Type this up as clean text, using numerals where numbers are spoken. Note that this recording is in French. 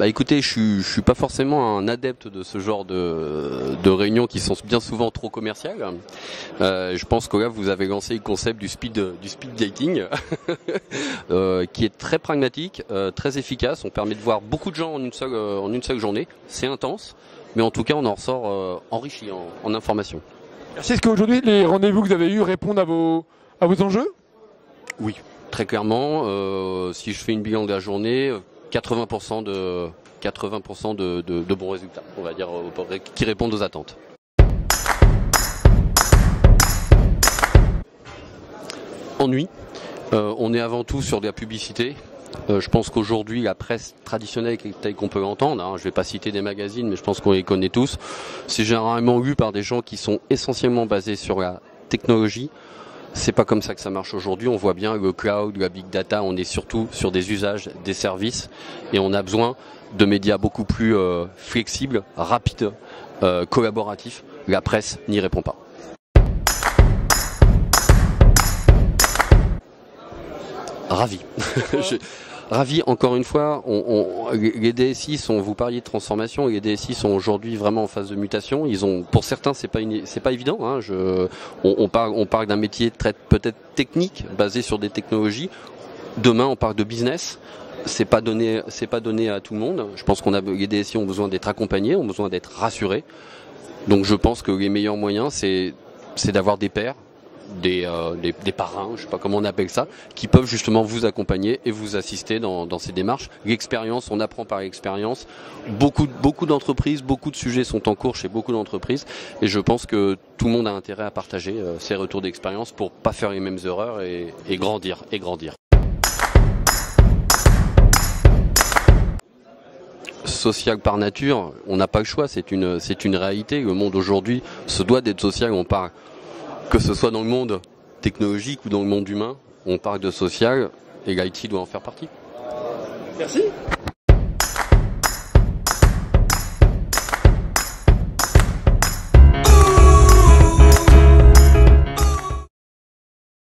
Bah écoutez, je suis pas forcément un adepte de ce genre de réunions qui sont bien souvent trop commerciales. Je pense que là vous avez lancé le concept du speed dating, qui est très pragmatique, très efficace. On permet de voir beaucoup de gens en une seule journée. C'est intense, mais en tout cas on en ressort enrichi en informations. Est-ce qu'aujourd'hui les rendez-vous que vous avez eus répondent à vos enjeux? Oui, très clairement. Si je fais une bilan de la journée, 80% de bons résultats, on va dire, qui répondent aux attentes. Ennui. On est avant tout sur de la publicité. Je pense qu'aujourd'hui, la presse traditionnelle telle qu'on peut l'entendre, je ne vais pas citer des magazines, mais je pense qu'on les connaît tous, c'est généralement lu par des gens qui sont essentiellement basés sur la technologie. C'est pas comme ça que ça marche aujourd'hui. On voit bien le cloud, la big data, on est surtout sur des usages, des services, et on a besoin de médias beaucoup plus flexibles, rapides, collaboratifs. La presse n'y répond pas. Ravi. Ravi, encore une fois, les DSI vous parliez de transformation, les DSI sont aujourd'hui vraiment en phase de mutation. Pour certains, c'est pas évident. On parle d'un métier peut-être technique, basé sur des technologies. Demain, on parle de business. C'est pas donné à tout le monde. Je pense les DSI ont besoin d'être accompagnés, ont besoin d'être rassurés. Donc, je pense que les meilleurs moyens, c'est d'avoir des pairs, des parrains, je sais pas comment on appelle ça, qui peuvent justement vous accompagner et vous assister dans ces démarches. L'expérience, on apprend par l'expérience. Beaucoup d'entreprises, beaucoup de sujets sont en cours chez beaucoup d'entreprises, et je pense que tout le monde a intérêt à partager ces retours d'expérience pour pas faire les mêmes erreurs et grandir. Social par nature, on n'a pas le choix, c'est une réalité. Le monde aujourd'hui se doit d'être social. On parle, que ce soit dans le monde technologique ou dans le monde humain, on parle de social, et l'IT doit en faire partie. Merci.